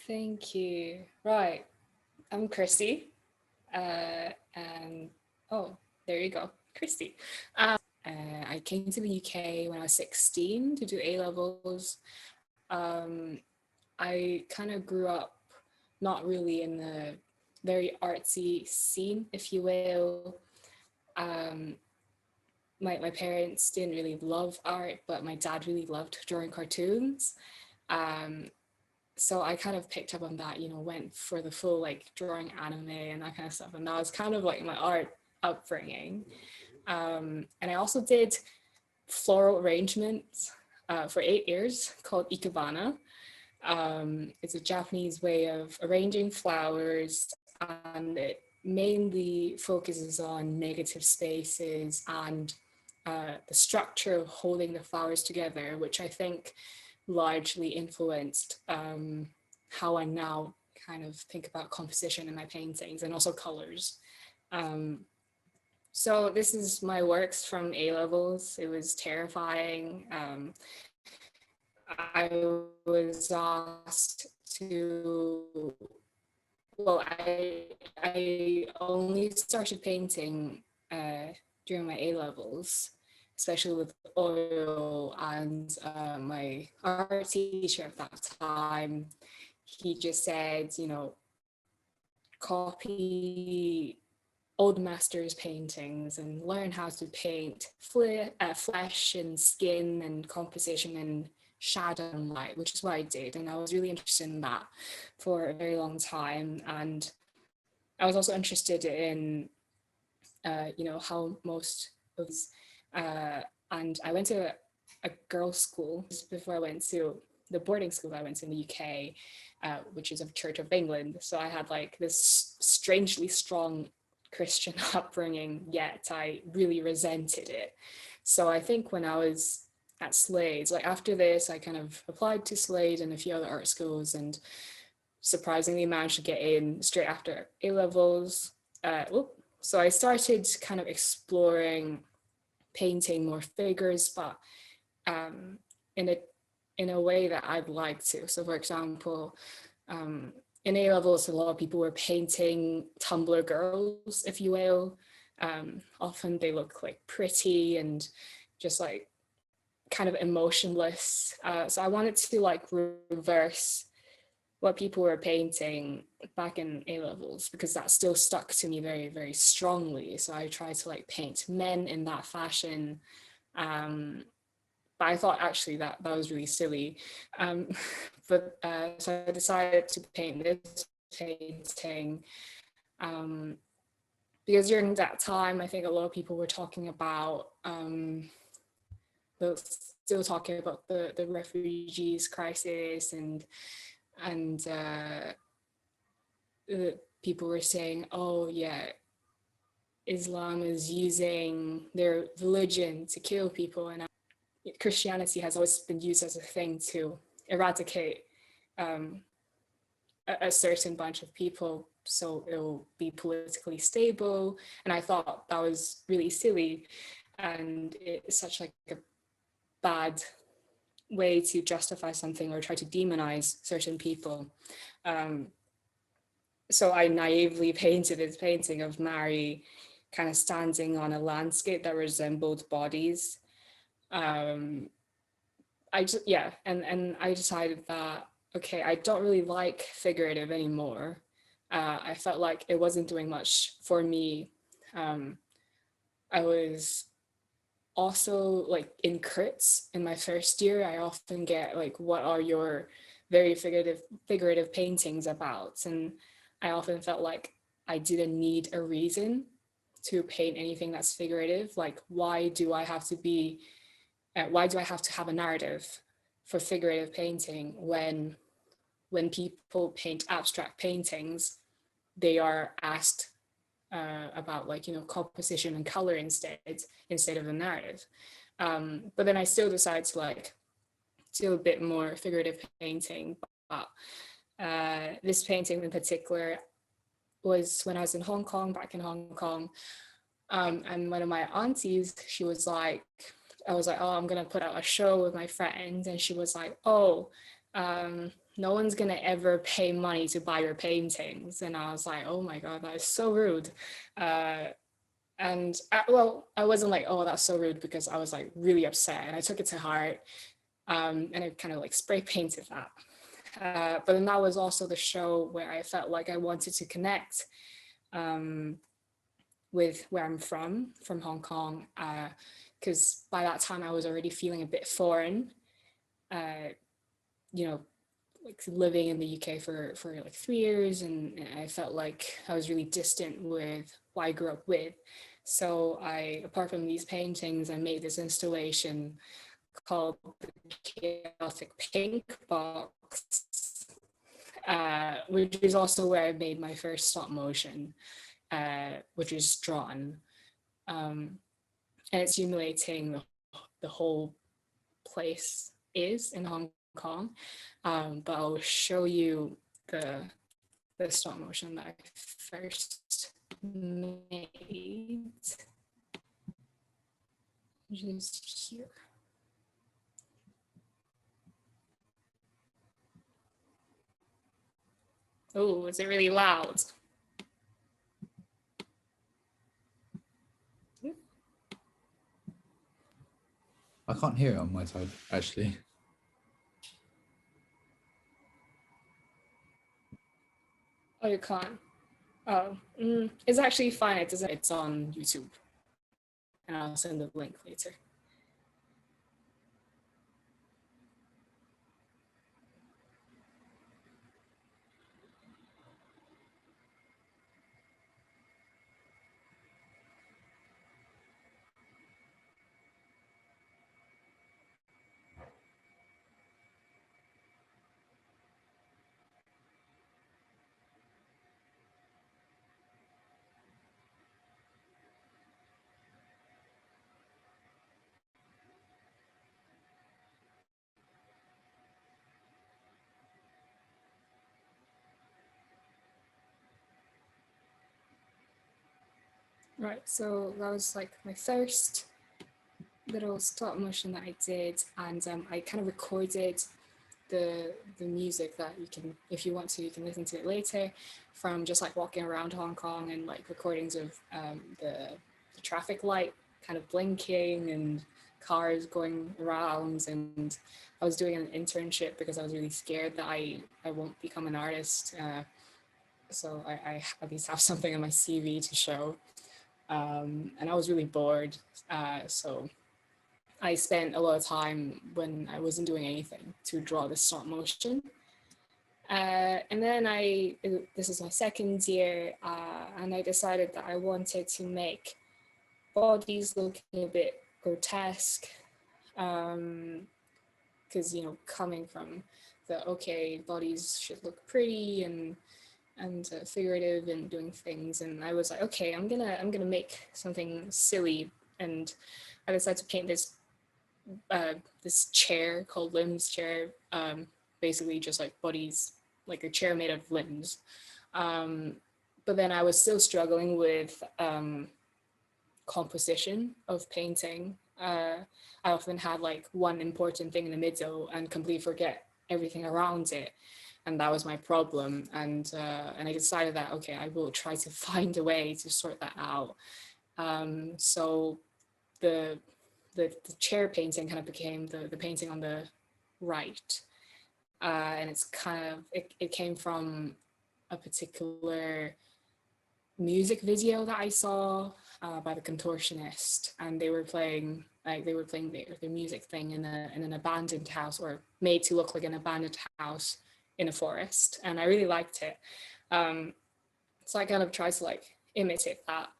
Thank you. Right. I'm Kristy. And oh, there you go, Kristy. I came to the UK when I was 16 to do A levels. I kind of grew up not really in the very artsy scene, if you will. Um, my parents didn't really love art, but my dad really loved drawing cartoons. Um, so I kind of picked up on that, went for the full like drawing anime and that kind of stuff. And that was kind of like my art upbringing. And I also did floral arrangements for 8 years called ikebana. It's a Japanese way of arranging flowers, and it mainly focuses on negative spaces and the structure of holding the flowers together, which I think largely influenced how I now kind of think about composition in my paintings and also colors. So this is my works from A levels. It was terrifying. I was asked to, well, I only started painting during my A levels, especially with oil, and my art teacher at that time, he just said, copy old masters' paintings and learn how to paint flesh and skin and composition and shadow and light, which is what I did. And I was really interested in that for a very long time. And I was also interested in, how most of these, and I went to a girls' school before I went to the boarding school I went to in the UK, which is of Church of England. So I had like this strangely strong Christian upbringing, yet I really resented it. So I think when I was at Slade, like after this, I kind of applied to Slade and a few other art schools and surprisingly managed to get in straight after A levels. So I started kind of exploring painting more figures, but in a way that I'd like to. So for example, in A levels, a lot of people were painting Tumblr girls, if you will. Often they look like pretty and just like kind of emotionless. So I wanted to like reverse what people were painting back in A levels, because that still stuck to me very, very strongly. So I tried to like paint men in that fashion. But I thought actually that was really silly. So I decided to paint this painting because during that time, I think a lot of people were talking about, still talking about the refugees crisis, and people were saying, oh yeah, Islam is using their religion to kill people, and Christianity has always been used as a thing to eradicate a certain bunch of people, so it'll be politically stable. And I thought that was really silly, and it's such like a bad way to justify something or try to demonize certain people. So I naively painted this painting of Mary kind of standing on a landscape that resembled bodies. And I decided that, okay, I don't really like figurative anymore. I felt like it wasn't doing much for me. I was also like in crits in my first year. I often get like, what are your very figurative paintings about? And I often felt like I didn't need a reason to paint anything that's figurative. Like, why do I have to have a narrative for figurative painting when people paint abstract paintings, they are asked about like, composition and color instead of a narrative. But then I still decided to like do a bit more figurative painting. But this painting in particular was when I was in Hong Kong, back in Hong Kong. And one of my aunties, I was like, oh, I'm gonna put out a show with my friend. And she was like, oh, no one's gonna ever pay money to buy your paintings. And I was like, oh my God, that is so rude. Well, I wasn't like, oh, that's so rude, because I was like really upset and I took it to heart. And I kind of like spray painted that. But then that was also the show where I felt like I wanted to connect with where I'm from Hong Kong, because by that time I was already feeling a bit foreign, you know, like living in the UK for like 3 years, and I felt like I was really distant with what I grew up with. So apart from these paintings, I made this installation called the Chaotic Pink Box, which is also where I made my first stop motion, which is drawn. And it's simulating the whole place is in Hong Kong. But I'll show you the stop motion that I first made, just here. Oh, is it really loud? I can't hear it on my side, actually. Oh, you can't? Oh, it's actually fine. It's on YouTube. And I'll send the link later. Right, so that was like my first little stop motion that I did, and I kind of recorded the music that you can, if you want to, you can listen to it later, from just like walking around Hong Kong, and like recordings of the traffic light kind of blinking and cars going around. And I was doing an internship because I was really scared that I won't become an artist. So I at least have something on my CV to show. And I was really bored. So I spent a lot of time when I wasn't doing anything to draw the stop motion. And then this is my second year, and I decided that I wanted to make bodies looking a bit grotesque. Because, coming from okay, bodies should look pretty and figurative and doing things, and I was like, okay, I'm gonna make something silly, and I decided to paint this chair called Limbs Chair, basically just like bodies, like a chair made of limbs. But then I was still struggling with composition of painting. I often had like one important thing in the middle and completely forget everything around it. And that was my problem. And I decided that, okay, I will try to find a way to sort that out. So the chair painting kind of became the painting on the right. And it's kind of, it came from a particular music video that I saw by the Contortionist, and they were playing their music thing in an abandoned house, or made to look like an abandoned house in a forest, and I really liked it. So I kind of tried to like imitate that.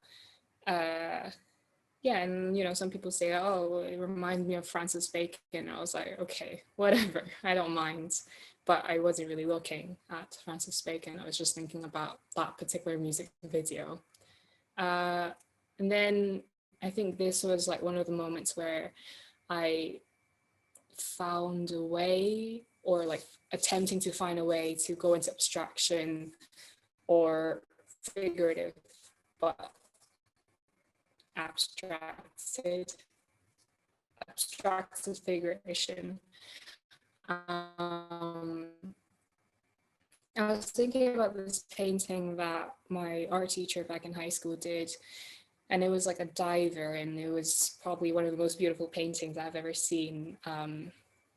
Yeah, and some people say, oh, it reminds me of Francis Bacon. I was like, okay, whatever, I don't mind. But I wasn't really looking at Francis Bacon. I was just thinking about that particular music video. And then I think this was like one of the moments where I found a way, or like attempting to find a way to go into abstraction or figurative, but abstracted figuration. I was thinking about this painting that my art teacher back in high school did, and it was like a diver, and it was probably one of the most beautiful paintings I've ever seen. And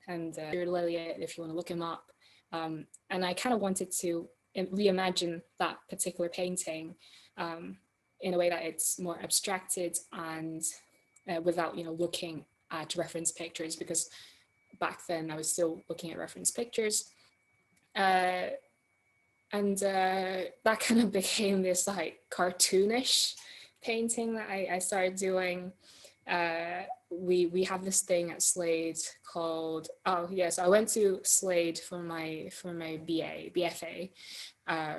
Lilliot, if you want to look him up. And I kind of wanted to reimagine that particular painting in a way that it's more abstracted and without, looking at reference pictures, because back then I was still looking at reference pictures. And that kind of became this like cartoonish painting that I started doing. We have this thing at Slade called, oh yes, I went to Slade for my BFA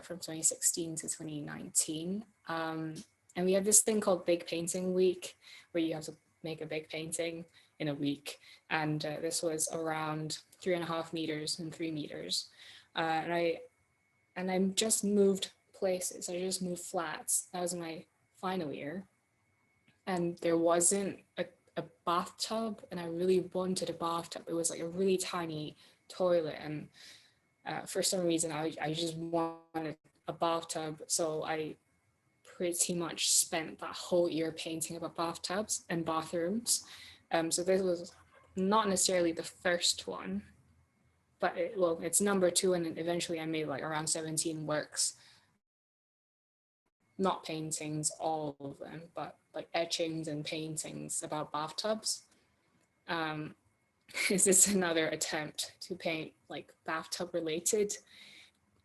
from 2016 to 2019. And we have this thing called Big Painting Week, where you have to make a big painting in a week. And this was around 3.5 meters and 3 meters. And I just moved places. I just moved flats. That was my final year. And there wasn't a bathtub, and I really wanted a bathtub. It was like a really tiny toilet. And for some reason, I just wanted a bathtub. So I pretty much spent that whole year painting about bathtubs and bathrooms. So this was not necessarily the first one, but it's number 2, and then eventually I made like around 17 works, not paintings, all of them, but like etchings and paintings about bathtubs. Is this another attempt to paint like bathtub related,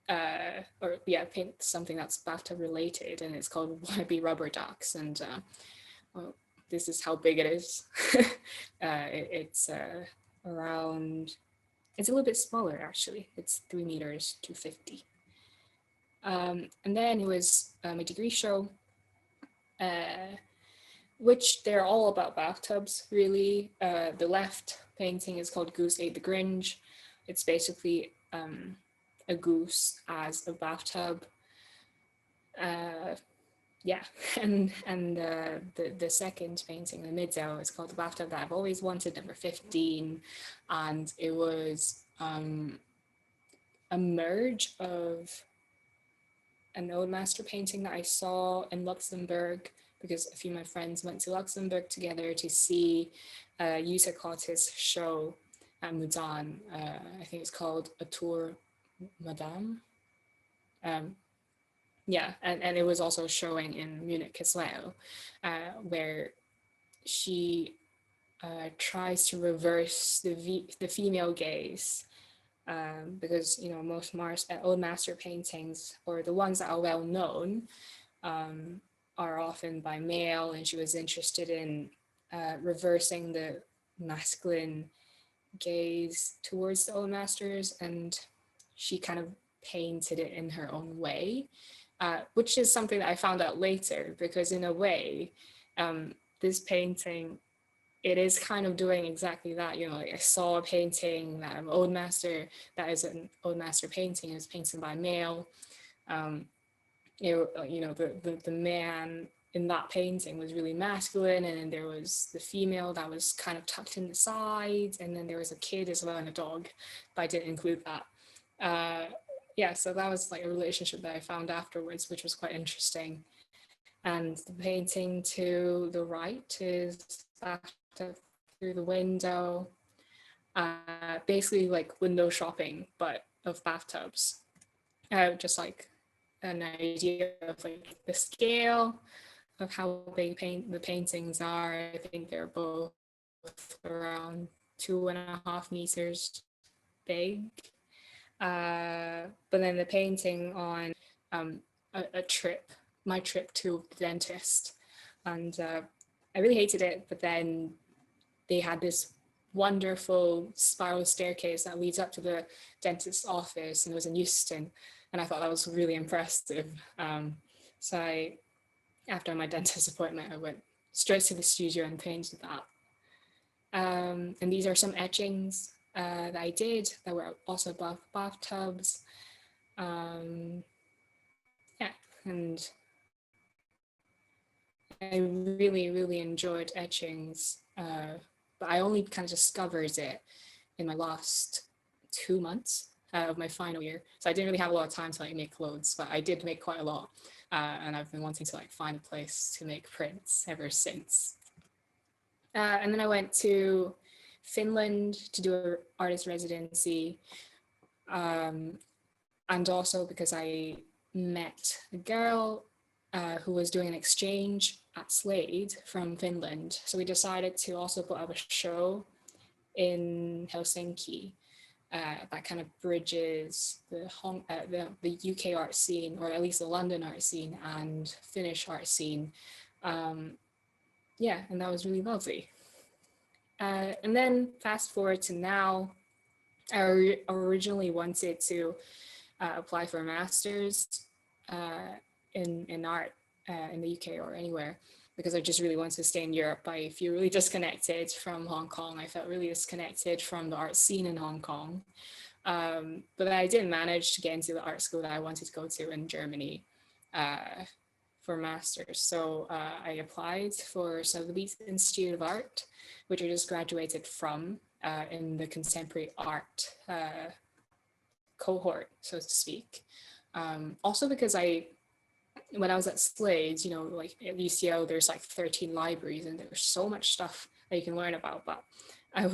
paint something that's bathtub related, and it's called Wannabe Rubber Ducks, and well, this is how big it is. It's around, it's a little bit smaller actually. It's 3 meters, 250. And then it was my degree show, which they're all about bathtubs, really. The left painting is called Goose Ate the Grinch. It's basically a goose as a bathtub. Yeah, and the second painting, the middle, is called The Bathtub That I've Always Wanted, number 15. And it was a merge of an old master painting that I saw in Luxembourg, because a few of my friends went to Luxembourg together to see Yuta Kotis' show at Mudan. I think it's called A Tour Madame. Yeah, and it was also showing in Munich as well, where she tries to reverse the female gaze, because most old master paintings, or the ones that are well known, are often by male, and she was interested in reversing the masculine gaze towards the old masters, and she kind of painted it in her own way, which is something that I found out later, because in a way, this painting, it is kind of doing exactly that. Like I saw a painting that an old master, that is an old master painting, is painted by male. The man in that painting was really masculine, and then there was the female that was kind of tucked in the side, and then there was a kid as well and a dog, but I didn't include that. Yeah, so that was like a relationship that I found afterwards, which was quite interesting. And the painting to the right is Bathtub Through the Window, basically like window shopping, but of bathtubs. Just like an idea of like the scale of how big the paintings are. I think they're both around 2.5 meters big. But then the painting on my trip to the dentist, and I really hated it, but then they had this wonderful spiral staircase that leads up to the dentist's office, and it was in Euston, and I thought that was really impressive. So after my dentist appointment, I went straight to the studio and painted that. And these are some etchings that I did that were also above bathtubs. Yeah, and I really, really enjoyed etchings, but I only kind of discovered it in my last 2 months. of my final year. So I didn't really have a lot of time to like make clothes, but I did make quite a lot. And I've been wanting to like find a place to make prints ever since. And then I went to Finland to do an artist residency. And also because I met a girl who was doing an exchange at Slade from Finland. So we decided to also put up a show in Helsinki that kind of bridges the UK art scene, or at least the London art scene and Finnish art scene. Yeah, and that was really lovely. And then fast forward to now, I originally wanted to apply for a master's in art in the UK or anywhere, because I just really wanted to stay in Europe. I feel really disconnected from Hong Kong. I felt really disconnected from the art scene in Hong Kong. But I didn't manage to get into the art school that I wanted to go to in Germany for master's. So I applied for Sotheby's Institute of Art, which I just graduated from in the contemporary art cohort, so to speak. Also because when I was at Slade, you know, like at UCL, there's like 13 libraries and there's so much stuff that you can learn about. But I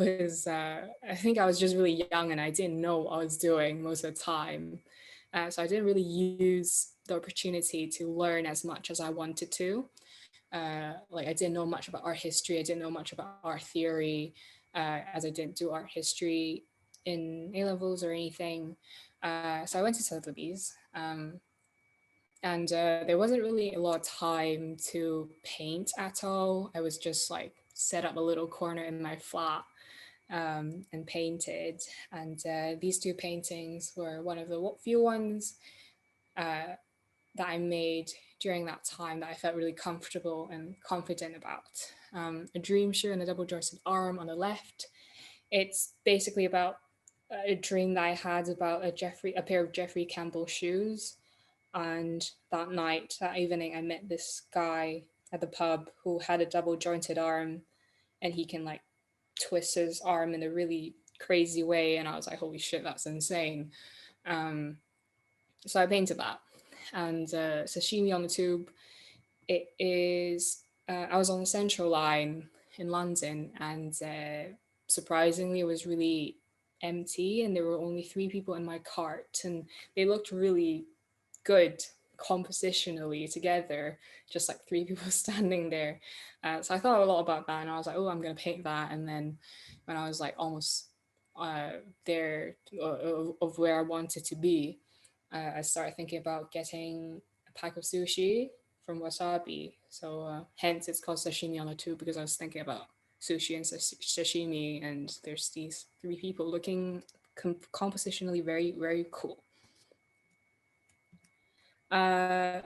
think I was just really young and I didn't know what I was doing most of the time. So I didn't really use the opportunity to learn as much as I wanted to. Like I didn't know much about art history. I didn't know much about art theory, as I didn't do art history in A-levels or anything. So I went to Sotheby's. And there wasn't really a lot of time to paint at all. I was just like set up a little corner in my flat and painted. And these two paintings were one of the few ones that I made during that time that I felt really comfortable and confident about. A dream shoe and a double jointed arm on the left. It's basically about a dream that I had about a pair of Jeffrey Campbell shoes. And that evening, I met this guy at the pub who had a double jointed arm, and he can like twist his arm in a really crazy way. And I was like, holy shit, that's insane. So I painted that. And Sashimi on the Tube, it is, I was on the Central Line in London, and surprisingly, it was really empty, and there were only 3 people in my cart, and they looked really good compositionally together, just like 3 people standing there. So I thought a lot about that, and I was like, oh, I'm going to paint that. And then when I was like almost there of where I wanted to be, I started thinking about getting a pack of sushi from Wasabi. So hence it's called Sashimi on the Tube, because I was thinking about sushi and sashimi, and there's these 3 people looking compositionally very, very cool. And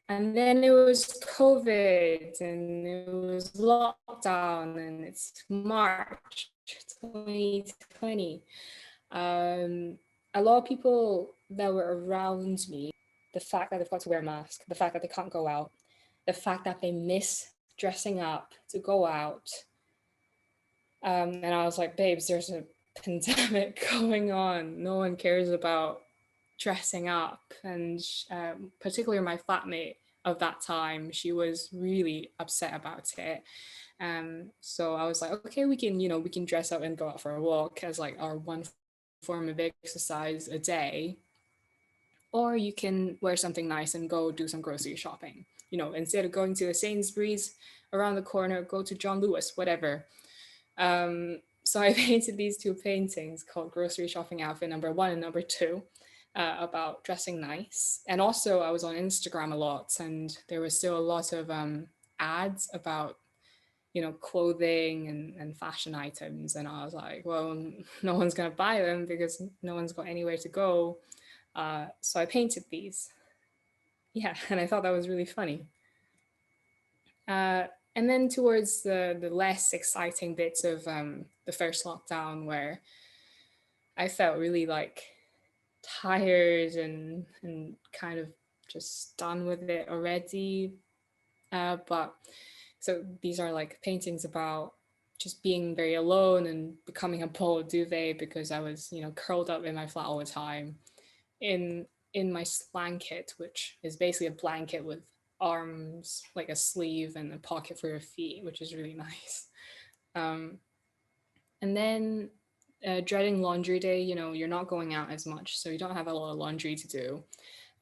then it was COVID and it was lockdown, and it's March 2020. A lot of people that were around me, the fact that they've got to wear a mask, the fact that they can't go out, the fact that they miss dressing up to go out. And I was like, babes, there's a pandemic going on. No one cares about dressing up. And particularly my flatmate of that time, she was really upset about it. So I was like, okay, we can dress up and go out for a walk as like our one form of exercise a day, or you can wear something nice and go do some grocery shopping. You know, instead of going to a Sainsbury's around the corner, go to John Lewis, whatever. So I painted these 2 paintings called Grocery Shopping Outfit number 1 and number 2, about dressing nice. And also I was on Instagram a lot, and there was still a lot of ads about, you know, clothing and fashion items. And I was like, well, no one's going to buy them because no one's got anywhere to go. So I painted these. Yeah, and I thought that was really funny. And then towards the less exciting bits of the first lockdown, where I felt really like tired and kind of just done with it already. But so these are like paintings about just being very alone and becoming a ball duvet because I was, curled up in my flat all the time in my blanket, which is basically a blanket with arms, like a sleeve and a pocket for your feet, which is really nice. And then dreading laundry day, you're not going out as much, so you don't have a lot of laundry to do.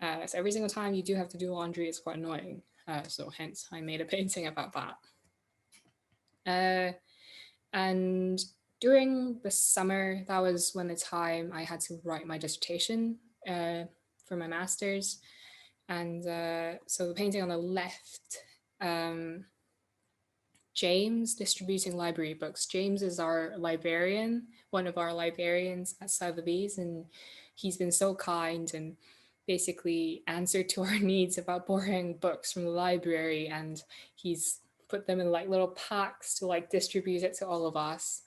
So every single time you do have to do laundry, it's quite annoying. So hence I made a painting about that. And during the summer, that was when the time I had to write my dissertation for my master's. And so the painting on the left, James distributing library books. James is our librarian, one of our librarians at Sotheby's, and he's been so kind and basically answered to our needs about borrowing books from the library, and he's put them in like little packs to like distribute it to all of us,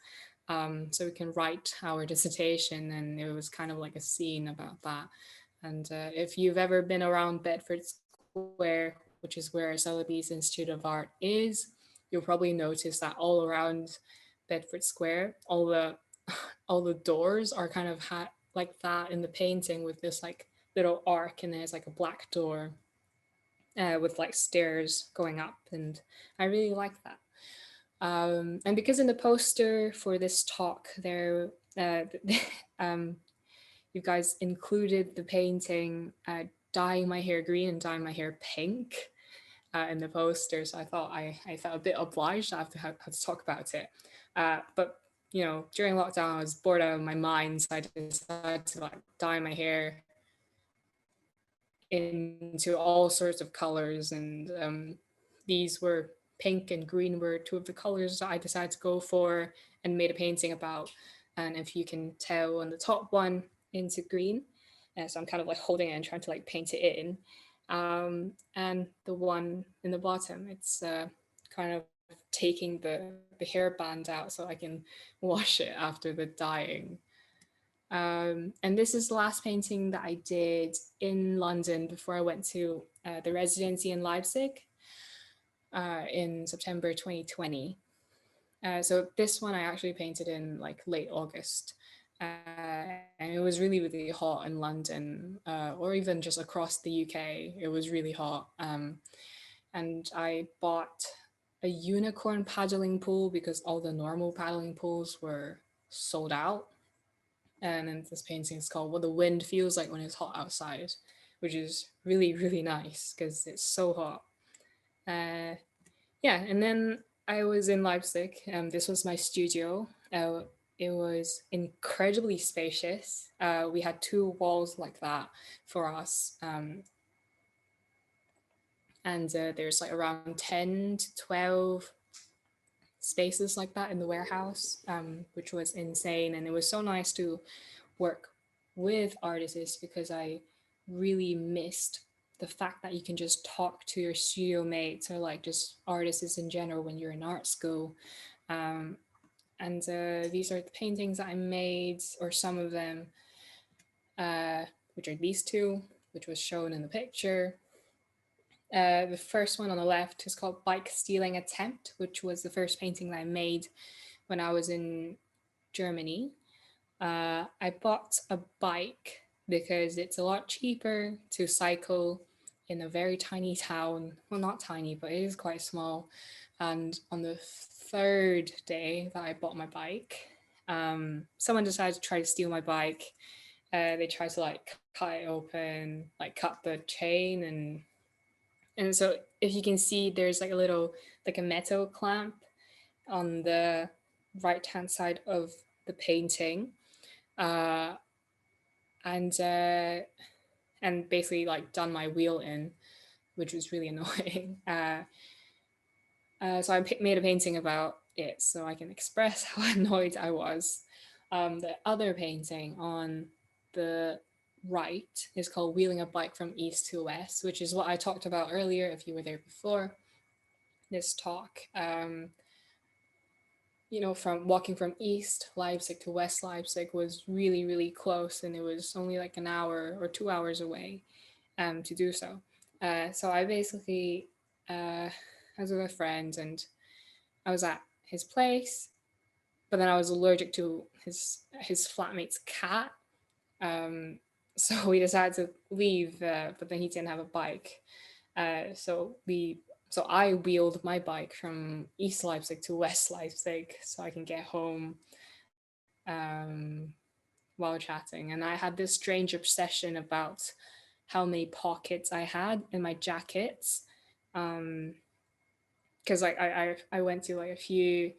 so we can write our dissertation. And it was kind of like a scene about that. And if you've ever been around Bedford Square, which is where Sotheby's Institute of Art is, you'll probably notice that all around Bedford Square, all the doors are kind of like that in the painting, with this like little arc, and there's like a black door with like stairs going up, and I really like that. And because in the poster for this talk there, you guys included the painting dyeing my hair green and dyeing my hair pink in the poster, so I thought I felt a bit obliged to have to talk about it. But during lockdown, I was bored out of my mind, so I decided to like dye my hair into all sorts of colors, and these were pink and green were two of the colors that I decided to go for and made a painting about. And if you can tell on the top one, into green, so I'm kind of like holding it and trying to like paint it in. And the one in the bottom, it's kind of taking the hairband out so I can wash it after the dyeing. And this is the last painting that I did in London before I went to the residency in Leipzig in September 2020. So this one I actually painted in like late August. And it was really, really hot in London, or even just across the UK. It was really hot. And I bought a unicorn paddling pool because all the normal paddling pools were sold out. And then this painting is called What the Wind Feels Like When It's Hot Outside, which is really, really nice because it's so hot. Yeah, and then I was in Leipzig. This was my studio. It was incredibly spacious. We had 2 walls like that for us. And there's like around 10 to 12 spaces like that in the warehouse, which was insane. And it was so nice to work with artists because I really missed the fact that you can just talk to your studio mates or like just artists in general when you're in art school. And these are the paintings that I made, or some of them, which are these 2, which was shown in the picture. The first one on the left is called Bike Stealing Attempt, which was the first painting that I made when I was in Germany. I bought a bike because it's a lot cheaper to cycle in a very tiny town. Well, not tiny, but it is quite small. And on the 3rd day that I bought my bike, someone decided to try to steal my bike. They tried to like cut it open, like cut the chain, and so if you can see, there's like a little, like a metal clamp on the right hand side of the painting. And basically like done my wheel in, which was really annoying. So I made a painting about it so I can express how annoyed I was. The other painting on the right is called Wheeling a Bike from East to West, which is what I talked about earlier if you were there before this talk. From walking from East Leipzig to West Leipzig was really, really close, and it was only like an hour or 2 hours away to do so. So I basically, I was with a friend and I was at his place but then I was allergic to his flatmate's cat. So we decided to leave, but then he didn't have a bike. So I wheeled my bike from East Leipzig to West Leipzig so I can get home while chatting. And I had this strange obsession about how many pockets I had in my jackets. Because I went to like a few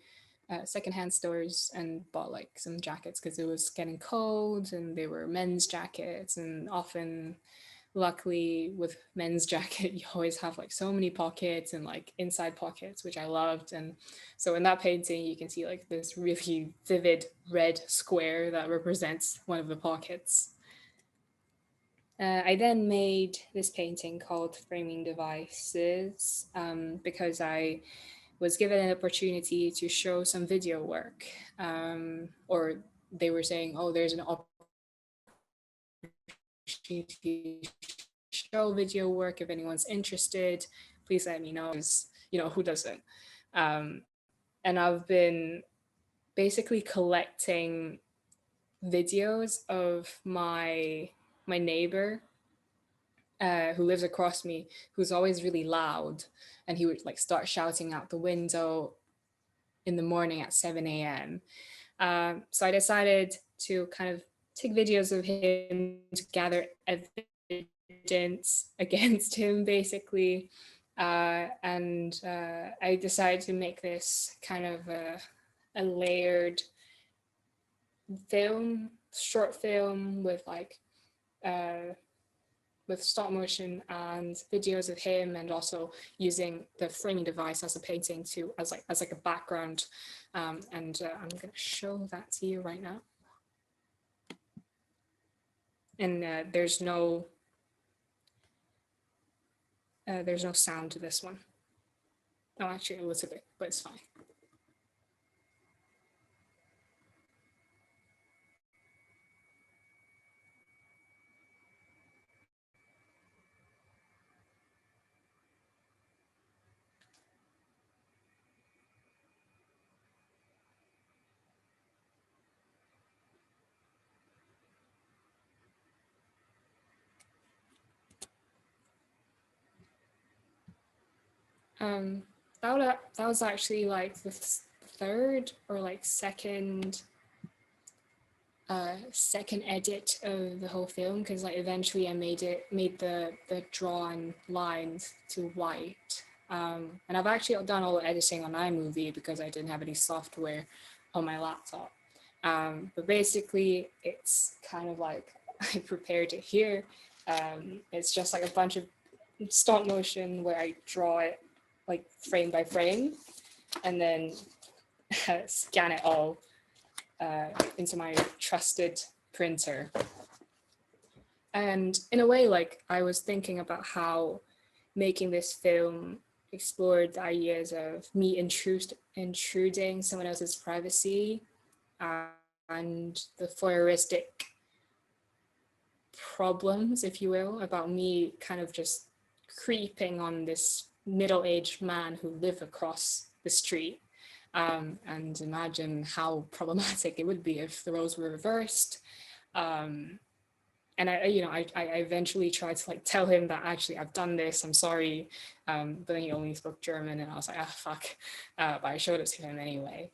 secondhand stores and bought like some jackets because it was getting cold, and they were men's jackets, and often, luckily, with men's jacket you always have like so many pockets and like inside pockets, which I loved. And so in that painting you can see like this really vivid red square that represents one of the pockets. I then made this painting called Framing Devices because I was given an opportunity to show some video work, or they were saying, oh, there's an opportunity to show video work. If anyone's interested, please let me know. You know, who doesn't? And I've been basically collecting videos of my neighbor who lives across me, who's always really loud, and he would like start shouting out the window in the morning at 7 a.m. So I decided to kind of take videos of him to gather evidence against him, basically. And I decided to make this kind of a layered film, short film with like with stop motion and videos of him, and also using the framing device as a painting to as like a background. I'm going to show that to you right now. And there's no sound to this one. Oh, actually a little bit, but it's fine. That was actually like the third or like second edit of the whole film, because like eventually I made the drawn lines to white. And I've actually done all the editing on iMovie because I didn't have any software on my laptop. But basically it's kind of like I prepared it here. It's just like a bunch of stop motion where I draw it like frame by frame, and then scan it all into my trusted printer. And in a way, like I was thinking about how making this film explored the ideas of me intruding someone else's privacy, and the voyeuristic problems, if you will, about me kind of just creeping on this middle-aged man who lived across the street. And imagine how problematic it would be if the roles were reversed. And I eventually tried to like tell him that actually I've done this, I'm sorry, but then he only spoke German, and I was like, ah, fuck. But I showed it to him anyway,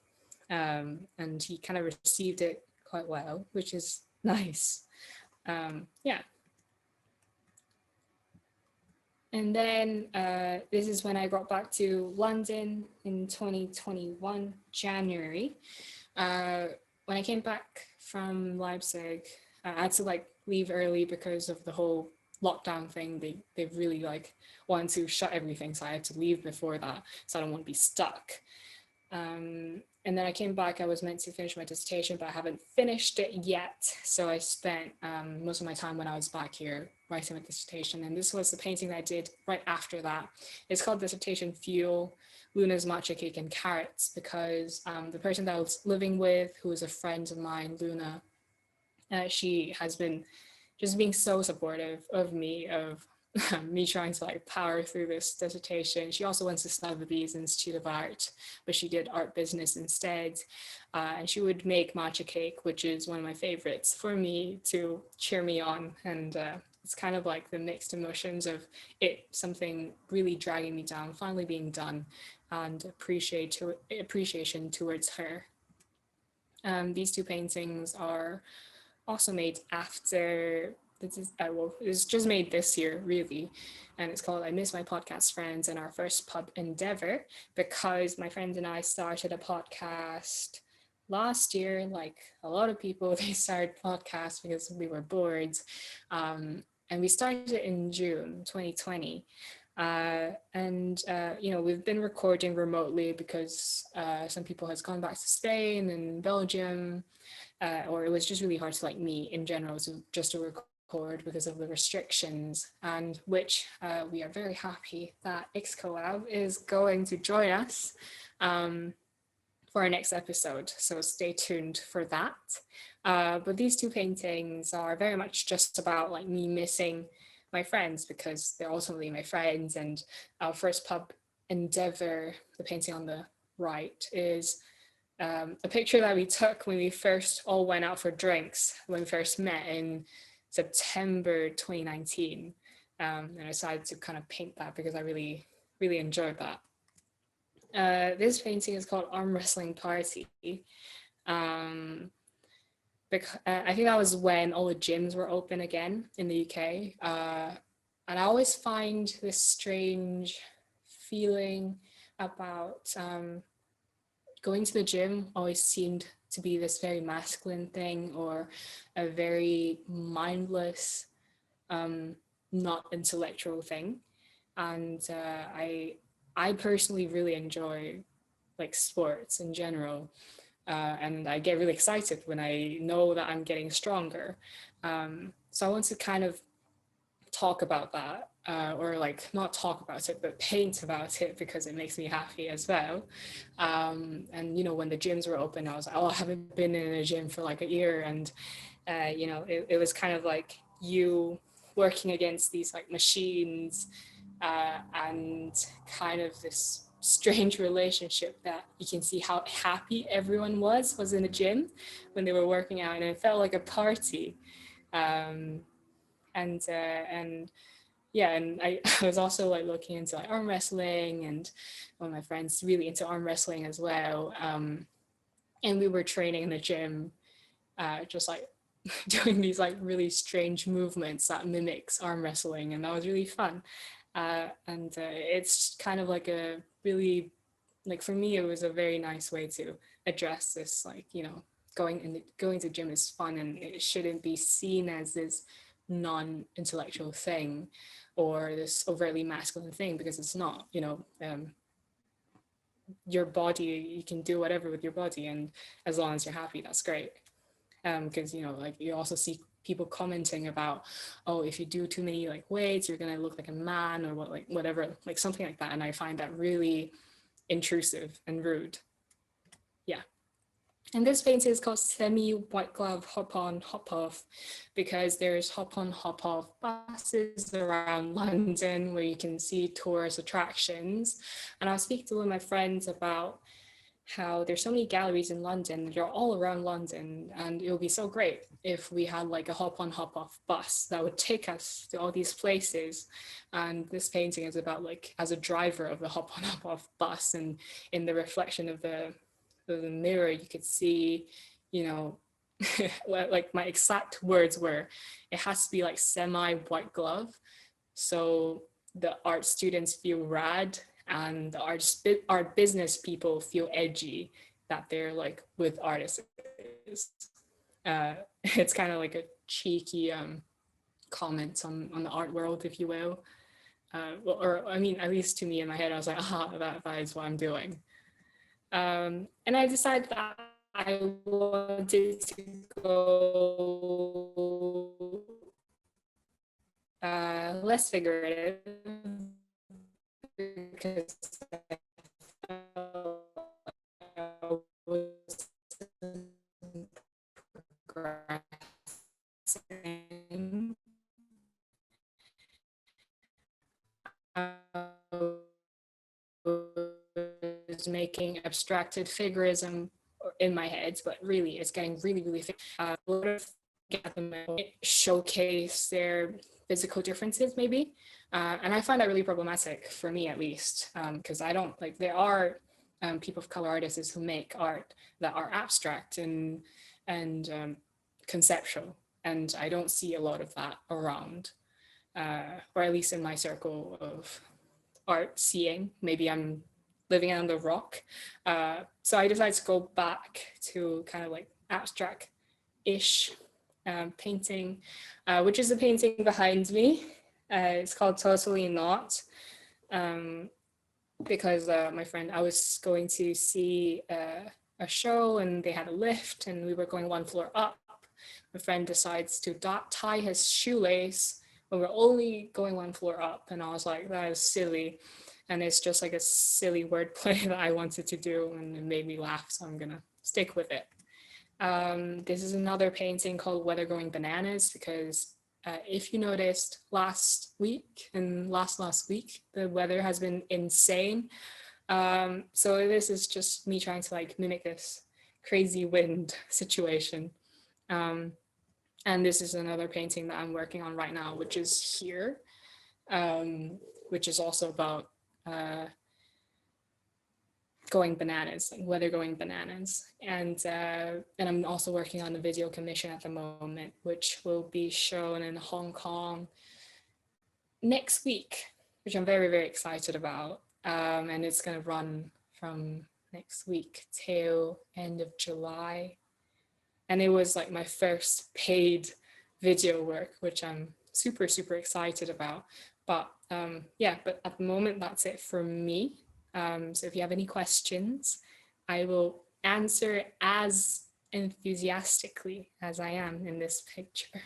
and he kind of received it quite well, which is nice. Yeah. And then this is when I got back to London in 2021, January. When I came back from Leipzig, I had to like leave early because of the whole lockdown thing. They really like wanted to shut everything, so I had to leave before that, so I don't want to be stuck. And then I came back, I was meant to finish my dissertation, but I haven't finished it yet. So I spent most of my time when I was back here writing my dissertation. And this was the painting that I did right after that. It's called Dissertation Fuel, Luna's Matcha Cake and Carrots, because the person that I was living with, who is a friend of mine, Luna, she has been just being so supportive of me, of me trying to like power through this dissertation. She also went to Sotheby's Institute of Art, but she did art business instead. And she would make matcha cake, which is one of my favorites for me to cheer me on. And it's kind of like the mixed emotions of it, something really dragging me down, finally being done, and appreciation towards her. These two paintings are also made after well, it was just made this year, really. And it's called I Miss My Podcast Friends and Our First Pub Endeavor, because my friend and I started a podcast last year. Like a lot of people, they started podcasts because we were bored. And we started it in June 2020. We've been recording remotely because some people has gone back to Spain and Belgium, or it was just really hard to like meet in general, just to record because of the restrictions, and which we are very happy that X Collab is going to join us for our next episode. So stay tuned for that. But these two paintings are very much just about like me missing my friends, because they're ultimately my friends. And our first pub endeavor, the painting on the right, is a picture that we took when we first all went out for drinks, when we first met in September 2019. And I decided to kind of paint that because I really, really enjoyed that. This painting is called Arm Wrestling Party. I think that was when all the gyms were open again in the UK. And I always find this strange feeling about going to the gym always seemed to be this very masculine thing, or a very mindless, not intellectual thing. And I personally really enjoy like sports in general. And I get really excited when I know that I'm getting stronger. So I want to kind of talk about that, or like not talk about it, but paint about it, because it makes me happy as well. And when the gyms were open, I was like, oh, I haven't been in a gym for like a year. And it was kind of like you working against these like machines, and kind of this strange relationship that you can see how happy everyone was in the gym when they were working out, and it felt like a party. And I was also like looking into like arm wrestling, and one of my friends really into arm wrestling as well. And we were training in the gym, just like doing these like really strange movements that mimics arm wrestling, and that was really fun. It's kind of like a really, like for me, it was a very nice way to address this, like, going to gym is fun, and it shouldn't be seen as this non-intellectual thing or this overtly masculine thing, because it's not. Your body, you can do whatever with your body, and as long as you're happy, that's great. Because like you also see people commenting about, oh, if you do too many like weights, you're gonna look like a man, or whatever, like something like that, and I find that really intrusive and rude. Yeah. And this painting is called Semi-White Glove Hop On Hop Off, because there's hop on hop off buses around London where you can see tourist attractions. And I was speaking to one of my friends about how there's so many galleries in London, they're all around London, and it would be so great if we had like a hop on hop off bus that would take us to all these places. And this painting is about like as a driver of the hop on hop off bus, and in the reflection of the mirror you could see, like my exact words were, it has to be like semi white glove, so the art students feel rad, and the art business people feel edgy, that they're like with artists. It's kind of like a cheeky comment on the art world, if you will. Or I mean, at least to me in my head, I was like, that is what I'm doing. And I decided that I wanted to go less figurative, because I was progressing. was making abstracted figurism in my head, but really it's getting really, really a lot of showcase their physical differences maybe. And I find that really problematic for me, at least, because I don't like, there are people of color artists who make art that are abstract and conceptual, and I don't see a lot of that around, or at least in my circle of art seeing. Maybe I'm living under a rock. So I decided to go back to kind of like abstract-ish painting, which is the painting behind me. It's called Totally Not, because my friend, I was going to see a show and they had a lift and we were going one floor up. My friend decides to tie his shoelace when we're only going one floor up, and I was like, that is silly. And it's just like a silly wordplay that I wanted to do, and it made me laugh, so I'm gonna stick with it. This is another painting called Weather Going Bananas, because if you noticed last week and last week, the weather has been insane. So this is just me trying to like mimic this crazy wind situation. And this is another painting that I'm working on right now, which is here, which is also about going bananas, like weather going bananas. And I'm also working on a video commission at the moment, which will be shown in Hong Kong next week, which I'm very, very excited about. And it's going to run from next week till end of July. And it was like my first paid video work, which I'm super, super excited about. But yeah, but at the moment, that's it for me. So if you have any questions, I will answer as enthusiastically as I am in this picture.